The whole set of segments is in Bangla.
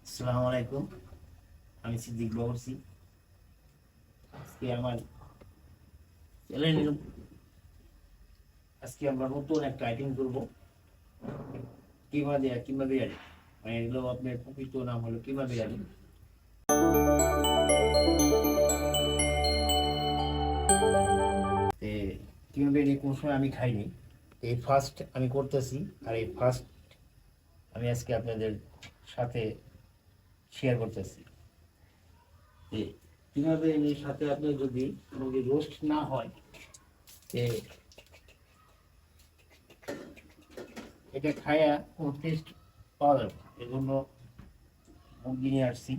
আসসালামু আলাইকুম। আমি সিদ্দিক বাবুরচি। আজকে আমার চ্যানেলের আজকে আমরা নতুন একটা আইটেম করব, কিমা বিরিয়ানি। মানে এগুলো আপনার প্রকৃত নাম হলো কিমা বিরিয়ানি। কিমা বিরিয়ানি কোন সময় আমি খাইনি, এই ফার্স্ট আমি করতেছি। আর এই ফার্স্ট আমি আজকে আপনাদের সাথে শেয়ার করতেছি। কিমা বিরিয়ানির সাথে আপনার যদি মুরগি রোস্ট না হয়, এটা খায়া কোনো টেস্ট পাওয়া যাবে না। এই জন্য মুরগি নিয়ে আসছি,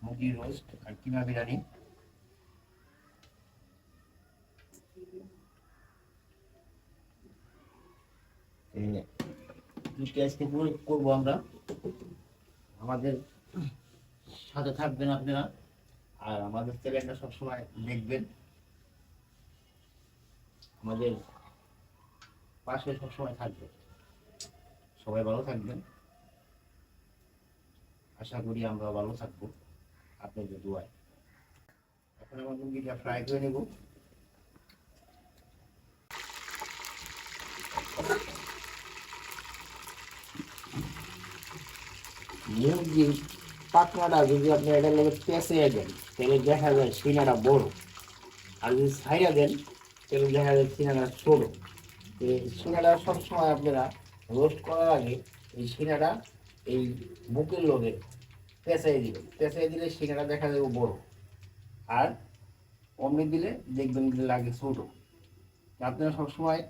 মুরগি রোস্ট আর কিমা বিরিয়ানি। আজকে করবো আমরা, আমাদের সাথে থাকবেন আপনারা, আর আমাদের চ্যানেলটা সবসময় দেখবেন, আমাদের পাশে সবসময় থাকবেন। সবাই ভালো থাকবেন, আশা করি আমরা ভালো থাকবো আপনাদের দোয়ায়। এখন আমার মুরগিটা ফ্রাই করে নেব। মুরগির পাখনাটা যদি আপনি এটার লোক পেঁচিয়ে দেন তাহলে দেখা যায় সিনাটা বড়, আর যদি ছাইয়া দেন তাহলে দেখা যায় সিনাটা ছোট। এই সিনাটা সবসময় আপনারা রোস্ট করার আগে এই সিনাটা এই বুকের লোকে পেঁচাই দিবেন। পেঁচাই দিলে সিনাটা দেখা যাবে বড়, আর অমনি দিলে দেখবেন যে লাগে ছোট। আপনারা সবসময়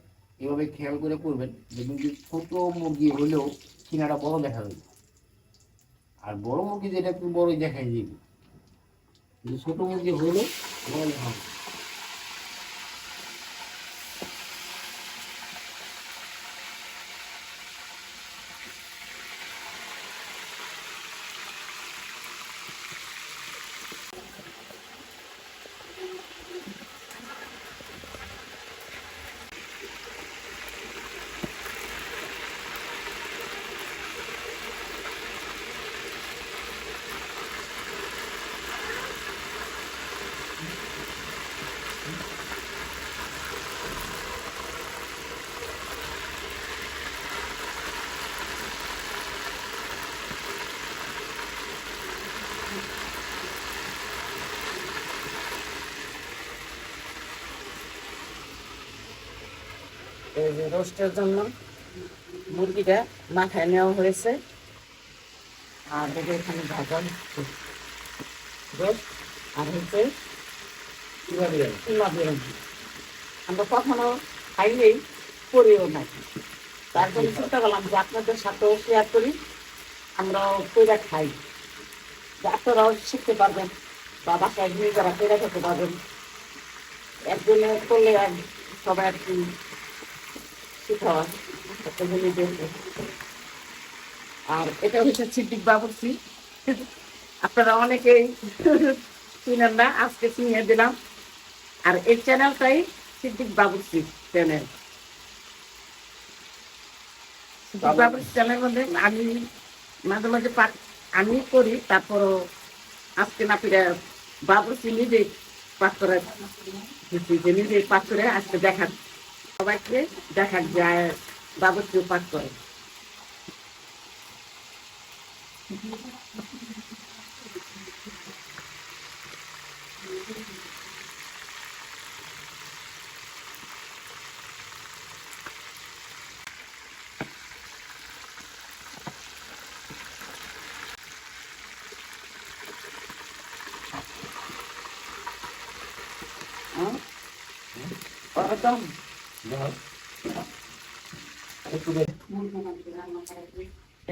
এভাবে খেয়াল করে করবেন, দেখবেন যে ছোট মুরগি হলেও সিনাটা বড় দেখা যাবে, আর বড় মুরগি যেটা একটু বড়ই দেখাই যাবে। কিন্তু ছোট মুরগি হলেও বড় দেখা হবে। এই যে রোস্টের জন্য মুরগিটা মাথায় নেওয়া হয়েছে, আর এটা এখানে ভাজা রোস্ট আর হচ্ছে কিমা বিরিয়ানি। আমরা কখনো খাইলেই করিও থাকি, তারপরে চিন্তা করলাম যে আপনাদের সাথেও শেয়ার করি, আমরাও কইরা খাই, যে আপনারাও শিখতে পারবেন বা বাসায় নিজেরা কইরা খেতে পারবেন। একজনে করলে আর সবাই আর কি শিখা হয় একটা জিনিস। আর এটা হচ্ছে সিদ্দিক বাবুর্চি, আপনারা অনেকেই চিনেন না, আজকে চিনিয়ে দিলাম। আর এই চ্যানেলটাই সিদ্দিক বাবুর্চি চ্যানেল। সিদ্দিক বাবুর্চি চ্যানেলের মধ্যে আমি মাঝে মাঝে আমি করি, তারপরও আজকে না ফিরে বাবুর্চি নিজেই পাঠ করে যে নিজেই পাঠ করে আজকে দেখান, সবাইকে দেখান যায় বাবুর্চিও পাঠ করে।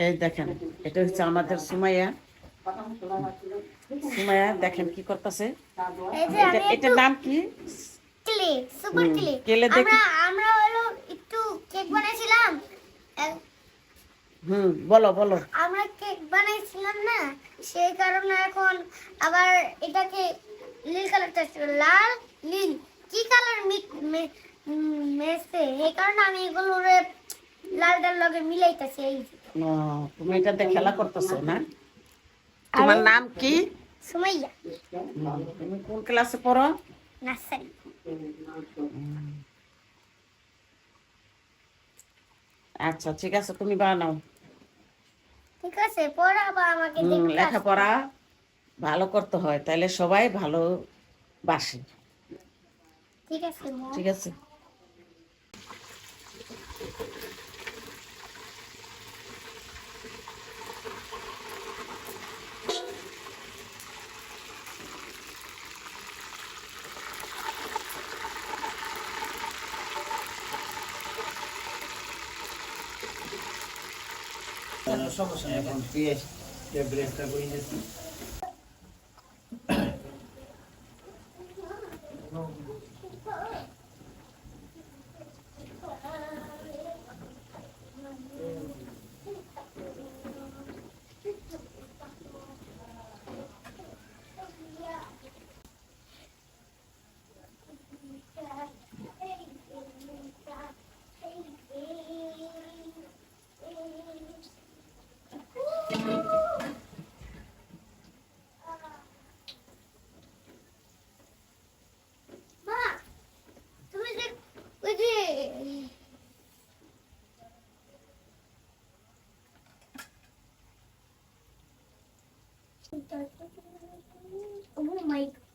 এই দেখেন, এটা হচ্ছে আমাদের সুমাইয়া। সুমাইয়া দেখেন কি করতেছে, এটার নাম কি? Clay, super clay. কেলে দেখি। আমরা হলো একটু কেক বানাইছিলাম। বলো বলো। আমরা কেক বানাইছিলাম না, সেই কারণে এখন আবার এটাকে নীল কালারটা লাল নীল কি কালার মেসে, এই কারণে আমি এগুলো লালটার লগে মিলাইতেছি। এই তুমি এটাতে খেলা করতেছো না? তোমার নাম কি? সুমাইয়া। তুমি কোন ক্লাসে পড়ো? নার্সারি। আচ্ছা ঠিক আছে, তুমি বানাও। ঠিক আছে, পড়াবা আমাকে দেখতে আসতে। লেখাপড়া ভালো করতে হয়, তাহলে সবাই ভালো বাসে। ঠিক আছে মা। ঠিক আছে। এখন পেঁয়াজ ব্রেস্তা করে নিয়েছি। মা, তুমি যে ওই যে oh my god.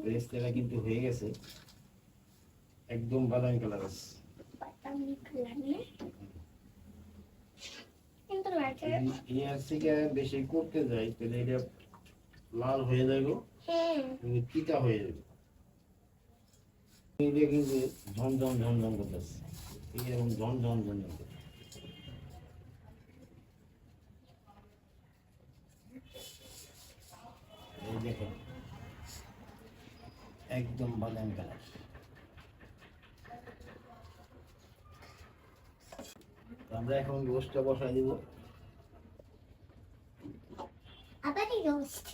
ব্রেস্তাটা কিন্তু হয়ে গেছে, একদম বাদামি কালার আছে। বাদামি কালার না? কিন্তু লাগে। ইয়ার থেকে বেশি করতে যাই তাহলে এটা লাল হয়ে যাবে, হ্যাঁ। কিন্তু তিতা হয়ে যাবে। এটা কিন্তু ঝনঝন ঝনঝন করতেছে, এরকম ঝনঝন ঝনঝন করতেছে। এই দেখেন একদম বাদামি কালার। আমরা এখন রোস্টটা বসাই দিব। আবারই রোস্ট।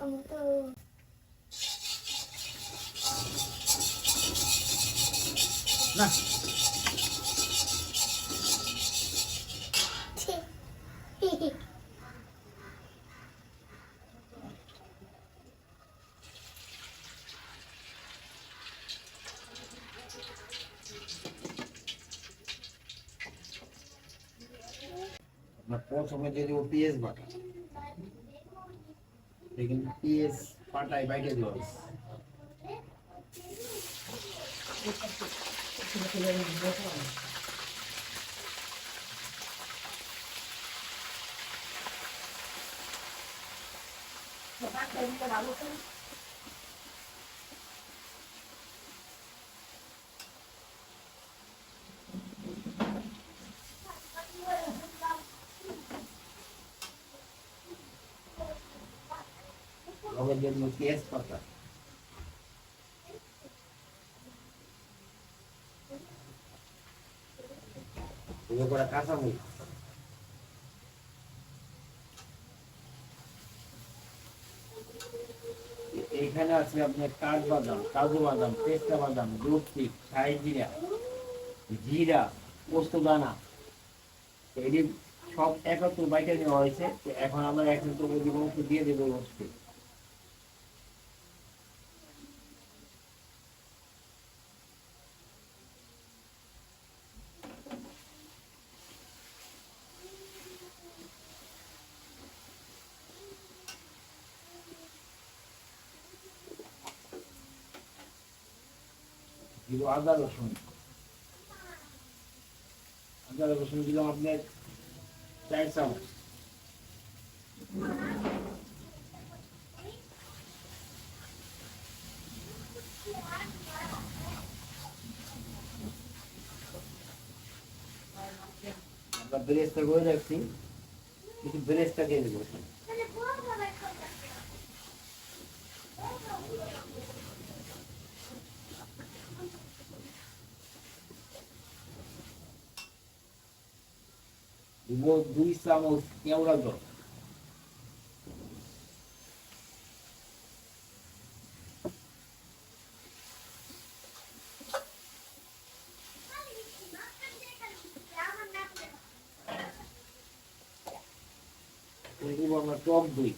আমি তো না আপনার প্রথমে দিয়ে দেবো পেঁয়াজ বাটা। কিন্তু পেঁয়াজ পাটায় বাইটে দেওয়া হয়েছে। লবণ দিয়ে দেবো পেঁয়াজ পাতা। এগুলো করে কাঁচামরিচ। এইখানে আছে আপনার কাঠবাদাম, কাজু বাদাম, পেস্তা বাদাম, দুধ, ছাই জিরা, জিরা, পোস্ত দানা, এটি সব একত্র বাইটে নেওয়া হয়েছে। তো এখন আমরা একত্র দিয়ে দেবো রোস্টে। দিব আদা রসুন। আদা রসুন দিলাম আপনার 4 চামচ। আমরা বেরেস্তা করে রাখছি, কিছু বেরেস্তা দিয়ে দেবো। দিব 2 চামচ কেওড়া জল। আমরা টক দই।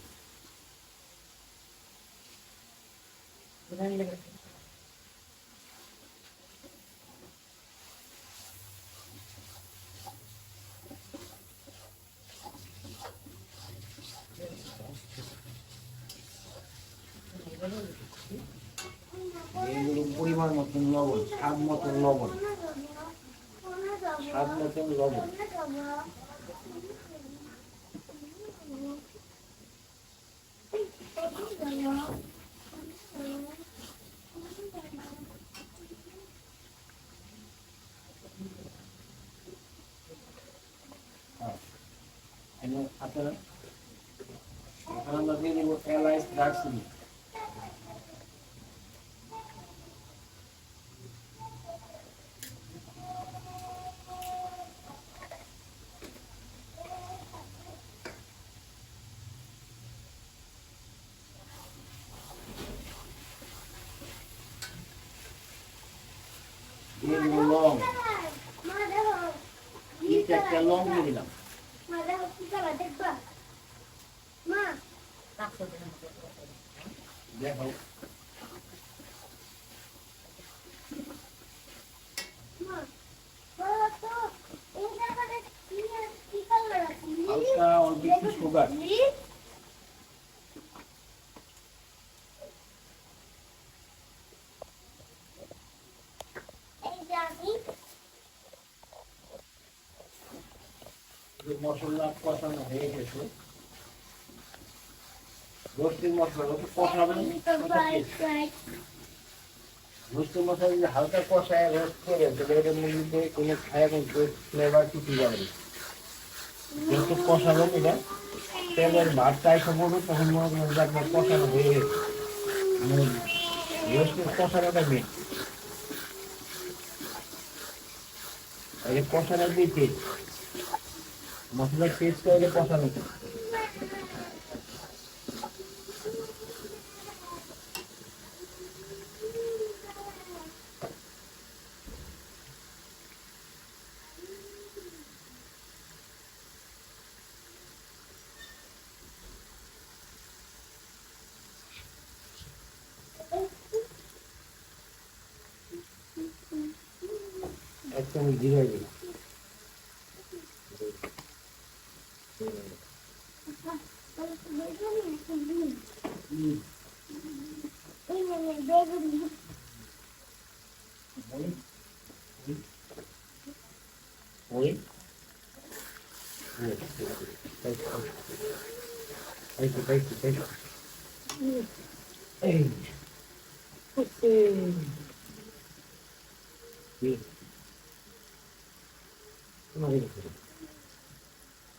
এগুলো পরিমাণ মতন লবণ, স্বাদ মতন লবণ, স্বাদ মতন লবণ। আপনারা এখন আমরা দিয়ে দেবো এলাচ, দারচিনি। দিয়ে দেবো লং, একটা লং দিয়ে দিলাম। দেখো হালকা অল্প একটু সুগার। মশলা কষানো হয়ে গেছে, রোস্টের মশলা কষাবেন। রোস্টের মশলা যদি হালকা কষায় রোস্ট করে তাহলে মুরগিতে কোনো খায় কিন্তু ফ্লেভার কিছু যাবে না। যত কষাবেন এটা তেলের ভাতটা এসে পড়বে তখন মনে করেন যে আপনার কষানো হয়ে গেছে। রোস্টের কষানোটা মেন, কষানো দিয়ে তেল মশলার পেস্ট করে কষানো। এক চামচ জিরা দিলাম।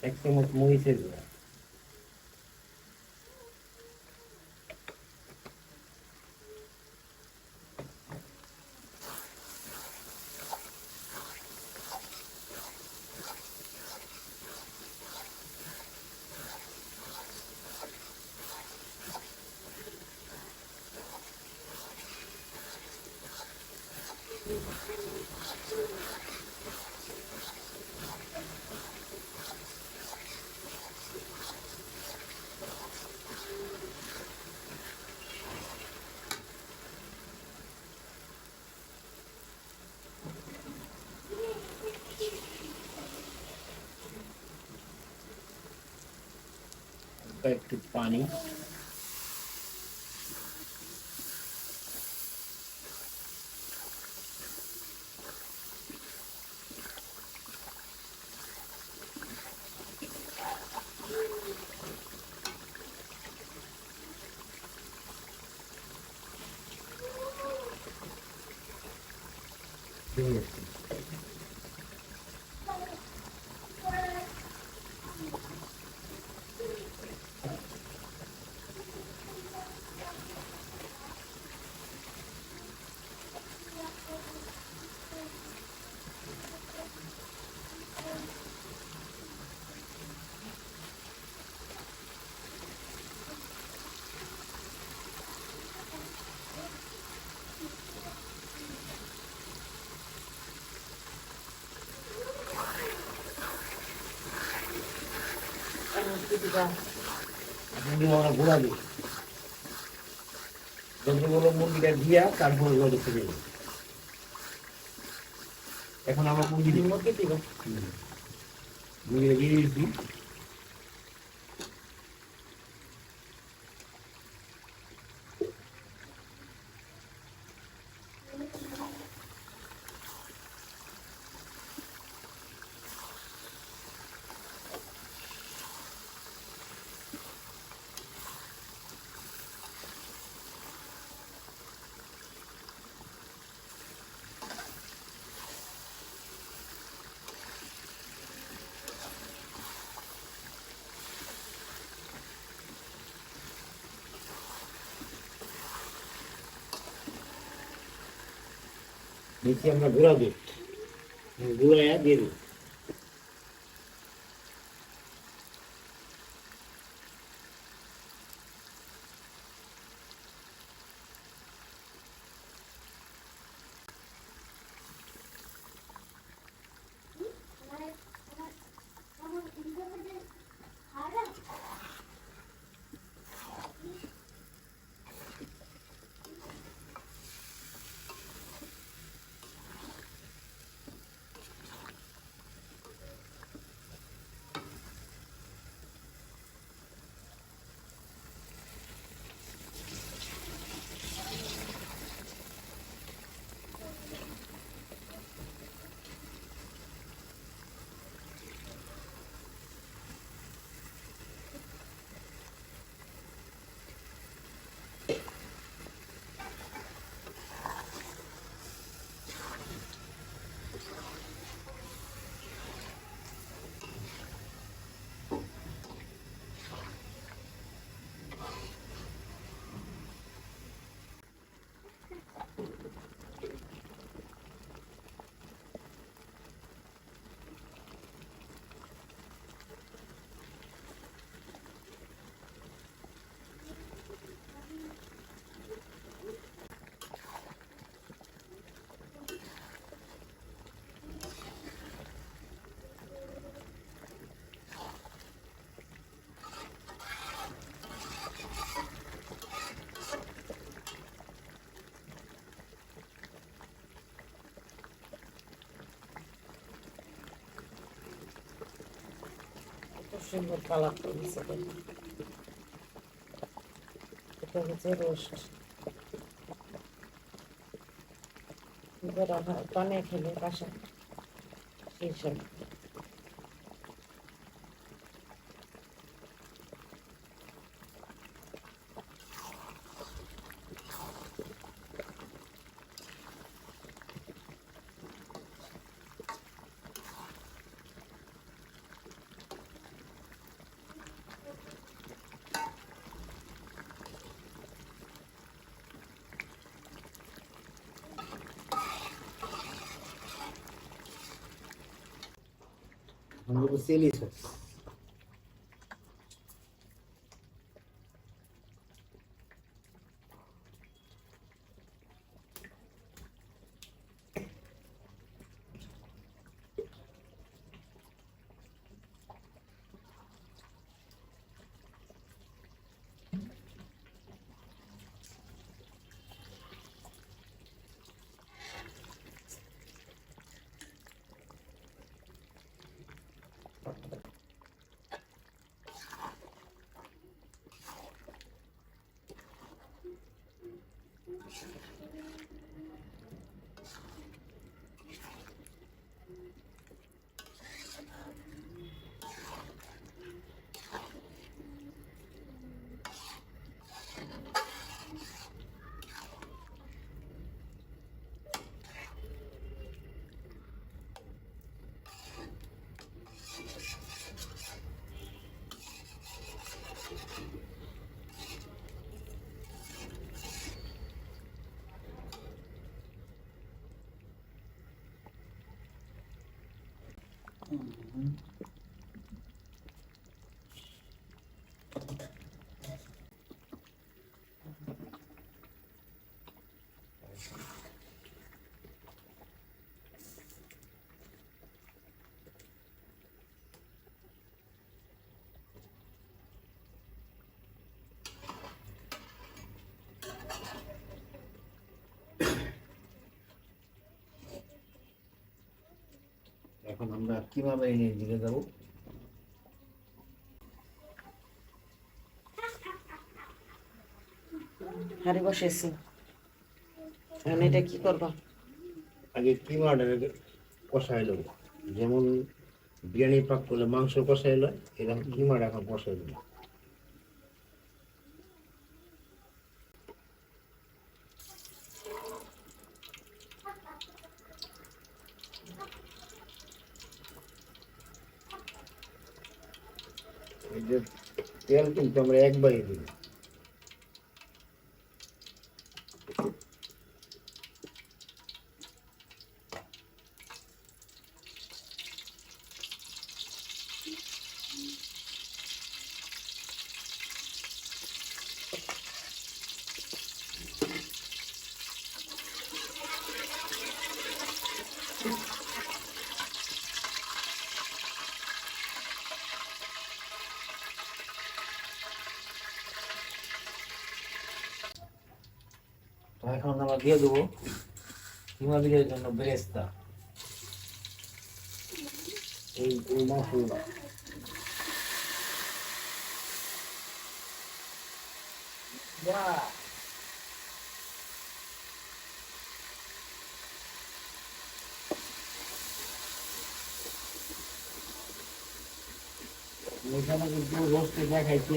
এক চামচ মরিচের গুঁড়া, একটু পানি, আমরা ঘোরা দিই যতগুলো মুরগিটা দিয়া তারপরে লড়ে ফেলে দিই। এখন আমরা মুরগি দিব মুরগি দিব মুরগিটা দিয়ে দিচ্ছি। নিচে আমরা গুঁড়া দুধ গুঁড়াইয়া দিয়ে দিই। সুন্দর কালার করেছে। এটা হচ্ছে রোস্ট, বানিয়ে খেলে বাসা সেই সব। আমাদের চিলি সস কিমা ম্যারিনেট দিকে যাবো। হাঁড়ি বসেছি, এখন এটা কি করবা? আগে কিমাটা কষাই নেবো, যেমন বিরিয়ানি পাক করলে মাংস কষাই লয়, এরকম কিমাটা এখন কষাই দেবো। এই যে তেল কিন্তু আমরা একবারই দিই। তো এখন আমরা দিয়ে দেবো কিমা বিরিয়ানির জন্য বেরেস্তা, এই মশলা। এখানে কিন্তু রোস্টে দেখাইছি,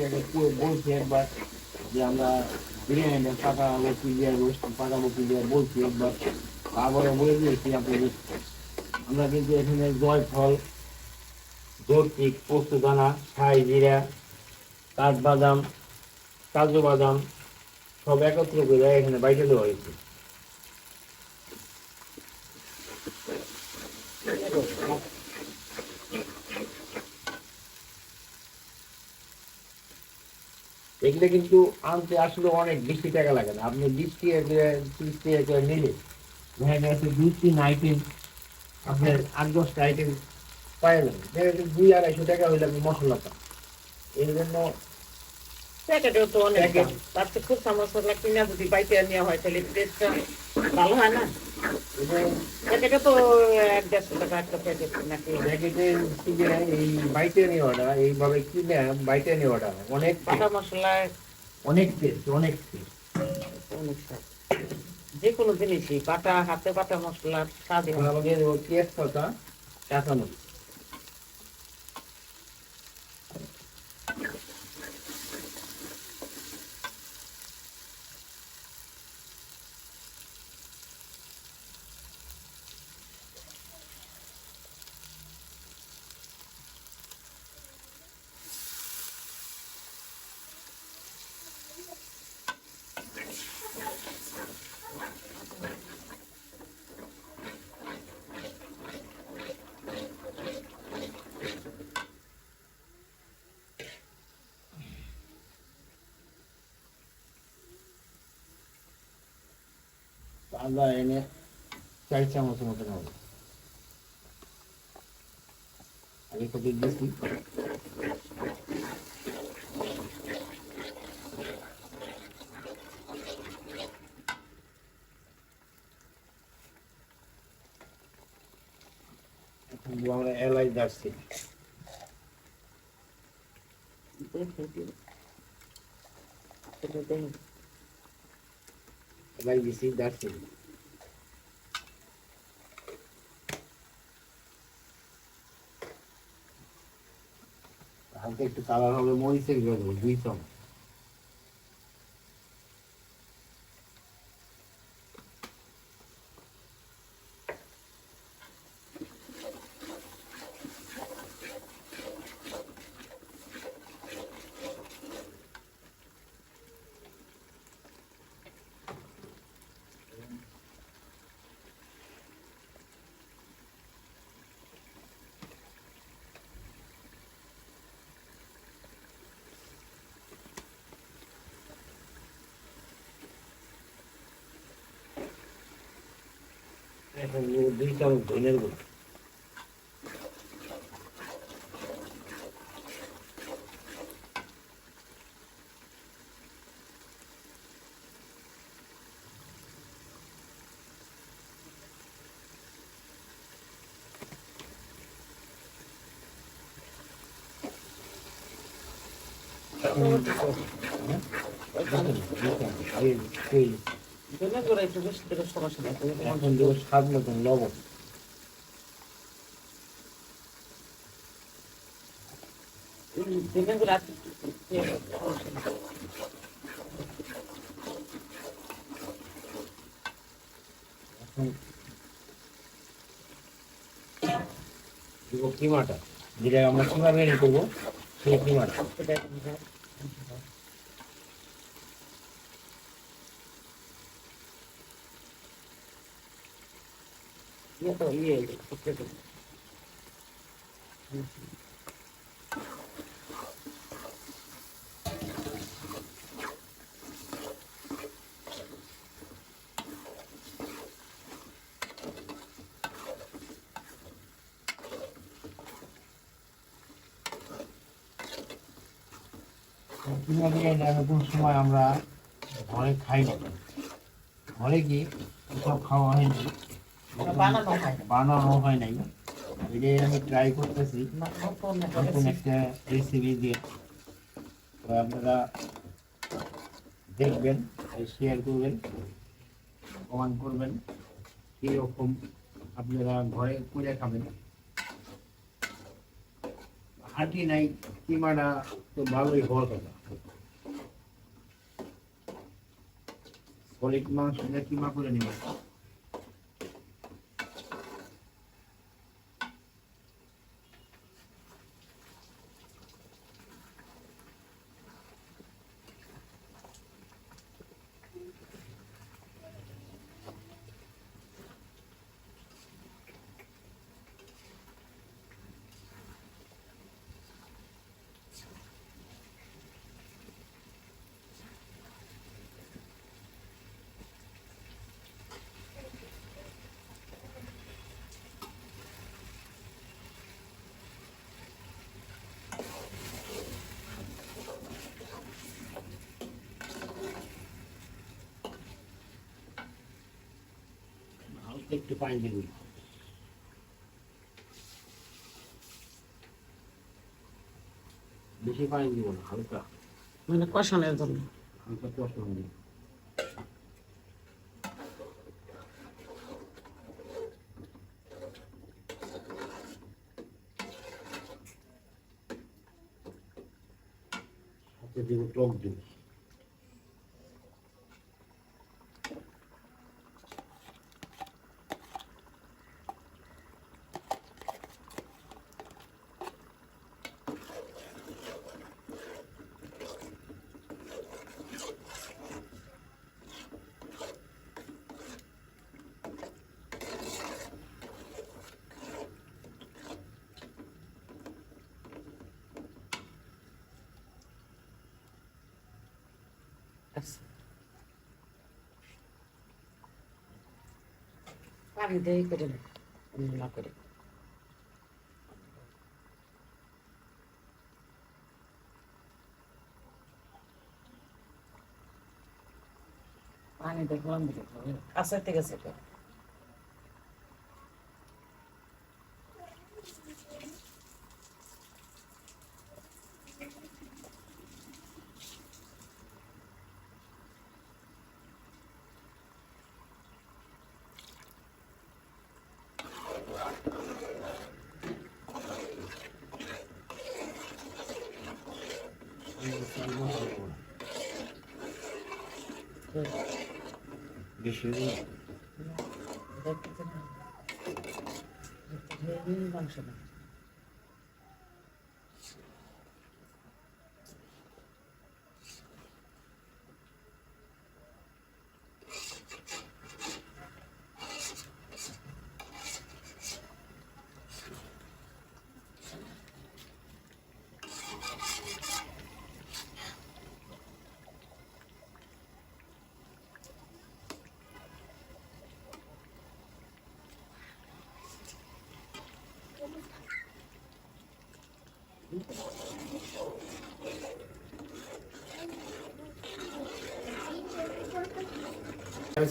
বলছি একবার যে আমরা বিরিয়ানি পাকা বসি দিয়ে রোস্ট পাকা বসি দিয়ে বলছি একবার, তারপরে বলে দিয়েছি আপনাদের। আমরা কিন্তু এখানে জয়ফল, জর্তিক, পোস্তদানা, ছাই জিরা, কাঠবাদাম, কাজু বাদাম সব একত্র করে এখানে বাইরে দেওয়া হয়েছে। এগুলো কিন্তু আনতে আসলে অনেক বেশি টাকা লাগে না, আপনি 20 টাকা করে 30 টাকা করে নিলে দেখা গেছে 2-3 আইটেম, আপনার 8-10টা আইটেম পাই যাবেন। দেখা গেছে 200-250 টাকা হইলে আপনি মশলা পান। এই জন্য প্যাকেটেও তো অনেক প্যাকেট, দাম, তার চেয়ে খুচরা মশলা কিনা যদি বাইতে নেওয়া হয় তাহলে টেস্টটা ভালো হয় না। এবং প্যাকেটে তো 100-150 টাকা একটা প্যাকেট নাকি। প্যাকেটের থেকে এই বাইটে নেওয়াটা, এইভাবে কিনে বাইটে নেওয়াটা অনেক বাটা মশলায় অনেক টেস্ট, অনেক টেস্ট। অনেক স্বাদ। যে কোনো জিনিসই বাটা, হাতে বাটা মশলার স্বাদই হয়। আমাকে তেজপাতা, কাঁচামরিচ, আদা এনে 4 চামচের মতন হবে। আগে কত দিয়েছি, এখন দিব আমরা এলাচ, দারচিনি। এলাচ দিছি, দারচিনি, হালকা একটু কালার হবে, মরিচের গুঁড়ো দেবো 2 চামচ। এখন 2 চামচ ধনের গুঁড়ো, ধনে গুঁড়া একটু বেশি করে সরাসরি এখন দেবো স্বাদ মতন লবণ। ধনে গুঁড়া এখন দেবো কিমাটা, যেটা আমরা কিমা বেরিয়ে করবো সেই কিমাটা। কিমা বিরিয়ানিটা নতুন সময় আমরা ঘরে খাই না, ঘরে গিয়ে সব খাওয়া হয়নি, বানানো হয় নাই। এটাই আমি ট্রাই করতেছি নতুন একটা রেসিপি দিয়ে। তো আপনারা দেখবেন, শেয়ার করবেন, কমেন্ট করবেন কীরকম আপনারা ঘরে করে খাবেন। হাঁটি নাই কিমাটা তো ভালোই হওয়ার কথা। সলিড মাংস দিয়ে কিমা করে নেবেন। একটু পানি দেব, বেশি পানি দিব না, হালকা মানে কষানোর জন্য। হালকা কষানো দিব। সাথে দেব টক দই। পানি দিয়ে করে না করে পানি দেখলাম কাছে থেকে সেটা বেশি মাংস না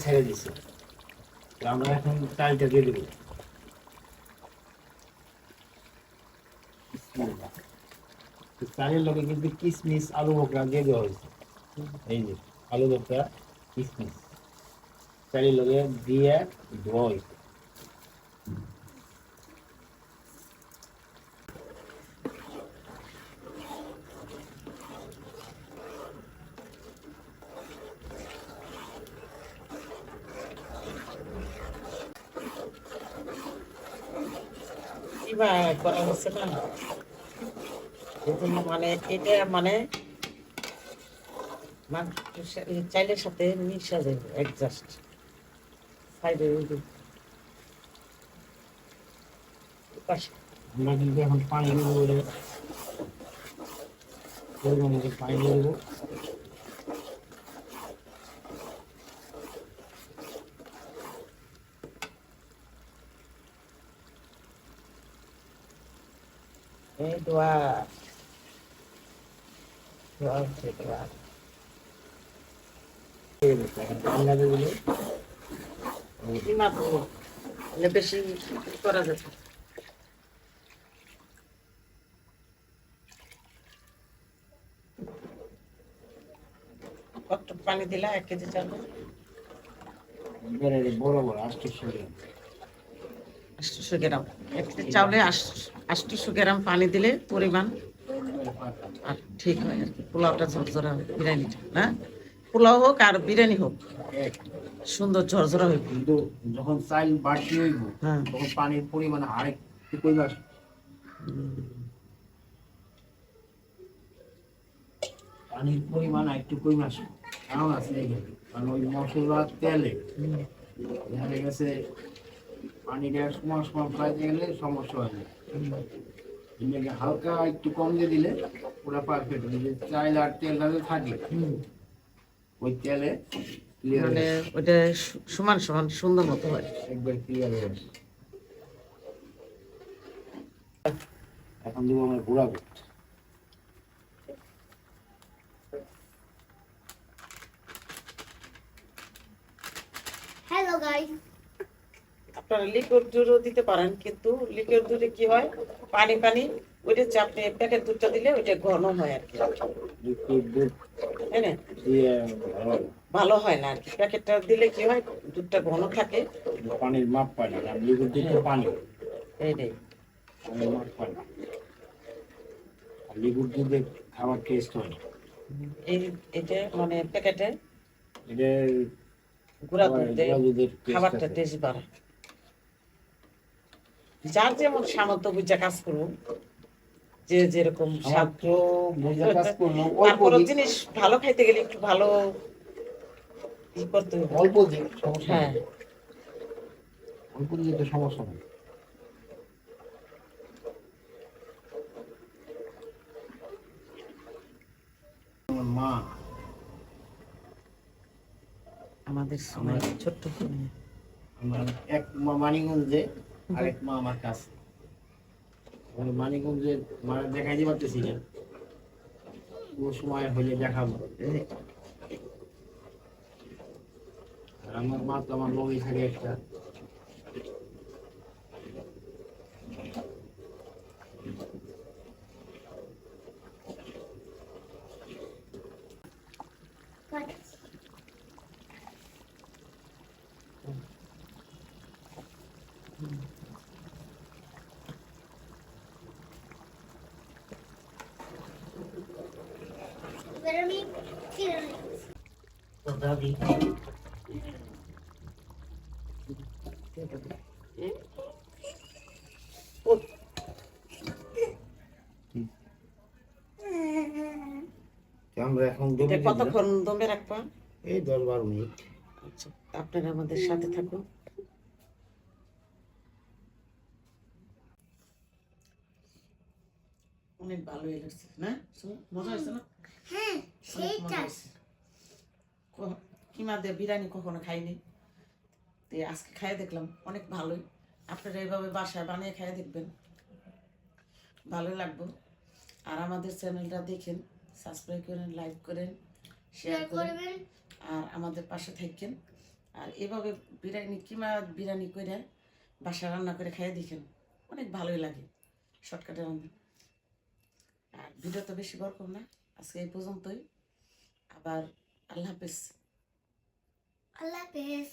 ছেড়ে দিচ্ছি। আমরা এখন চালটা দিয়ে দেবো। চালের লগে কিন্তু কিশমিশ আলু বোখরা দিয়ে দেওয়া হয়েছে। এই যে আলু বোখরা কিশমিশ চালের লগে দিয়ে ধোয়া হয়েছে। কিভাবে করা হচ্ছে না এই জন্য মানে এটা মানে চাইলের সাথে মিশা যাবে অ্যাডজাস্ট সাইডে পাশে আমরা কিন্তু এখন পানি দেবো, বলে পরিমাণ মতো পানি দিয়ে দেবো। এই দোয়া দোয়া হচ্ছে দোয়া এখন পানি না দিলে মাত্র বেশি করা যাবে। কত পানি দিলা 1 কেজি চাল? বড় বড় 800 গ্রাম। 800 গ্রাম 1 কেজি চাউলে 800 গ্রাম পানি দিলে পরিমাণ আর ঠিক হয় আর কি। পোলাওটা ঝরঝরা হবে, বিরিয়ানিটা না পোলাও হোক আর বিরিয়ানি হোক সুন্দর ঝরঝরা হইব। কিন্তু যখন চাল বাড়তি হইব হ্যাঁ তখন পানির পরিমাণ আরেকটু কমে আসবে। পানির পরিমাণ একটু কমে আসবে, কারণ আছে এইভাবে, কারণ ওই মশলার তেলে দেখা গেছে পানিটা সমান সমান পাইতে গেলে সমস্যা হয় না। এটাকে হালকা একটু কম দিয়ে দিলে পুরো পারফেক্ট হবে। যে চাল আর তেলটা যে থাকে ওই তেলে ক্লিয়ার মানে ওইটা সমান সমান সুন্দর মতো হয়। একবার ক্লিয়ার হয়ে আসে। এখন দিব আমার গুঁড়া দুধ। হ্যালো গাইস, আপনারা লিকুইড দুধও দিতে পারেন, কিন্তু লিকুইড দুধে কি হয় পানি পানি ওইটা আপনি প্যাকেট দুধটা দিলে ওইটা ঘন হয় আর কি, লিকুইড দুধ তাই না? দিয়ে ভালো ভালো হয় না আর কি। প্যাকেটটা দিলে কি হয় দুধটা ঘন থাকে। পানির মাপ পাই না, আর লিকুইড দুধ তো পানি, এইটাই পানির মাপ পাই না। আর লিকুইড দুধে খাবার টেস্ট হয় না। এটা মানে প্যাকেটে এটা গুঁড়া দুধ দিয়ে গুঁড়া দুধের খাবারটা টেস্ট আছে। টেস্ট বাড়ায়। যার যেমন সামর্থ্য বুঝা কাজ করবো, যে যেরকম আমার তো বুঝে কাজ করলাম অল্প তারপরে দিক, জিনিস ভালো খাইতে গেলে একটু ভালো ই করতে হবে। অল্প দিক সমস্যা হ্যাঁ নেই, অল্প দিকে তো সমস্যা নেই। আমার মা, আমাদের সময় ছোট্ট সময় আমার এক মা মানিকগঞ্জে, আরেক মা আমার কাছে। আমি মানিকগঞ্জে মা দেখাইতে পারতেছি না, ও সময় হলে দেখাবো। আর আমার মা তো আমার লগেই থাকে একটা। এবার আমি ফিরে নিই। তো দাদি আমরা এখন এটা কতক্ষণ দমে রাখবা? এই 10-12 মিনিট। আচ্ছা, আপনারা আমাদের সাথে থাকুন। অনেক ভালো লাগছে না? মজা হয়েছে না? হ্যাঁ অনেক মজা সেইটা হয়েছে। কিমা দিয়ে বিরিয়ানি কখনো খাইনি, তো আজকে খাইয়ে দেখলাম অনেক ভালোই। আপনারা এইভাবে বাসায় বানিয়ে খাইয়ে দেখবেন, ভালো লাগবে। আর আমাদের চ্যানেলটা দেখেন, সাবস্ক্রাইব করেন, লাইক করেন, শেয়ার শেয়ার করেন, করবেন। আর আমাদের পাশে থাকেন। আর এভাবে কিমা বিরিয়ানি করে বাসা রান্না করে খাইয়ে দেখেন, অনেক ভালোই লাগে, শর্টকাটে রান্না। আর ভিডিও তো বেশি বড় করব না, আজকে এই পর্যন্তই। আবার আল্লাহ হাফেজ। আল্লাহ হাফেজ।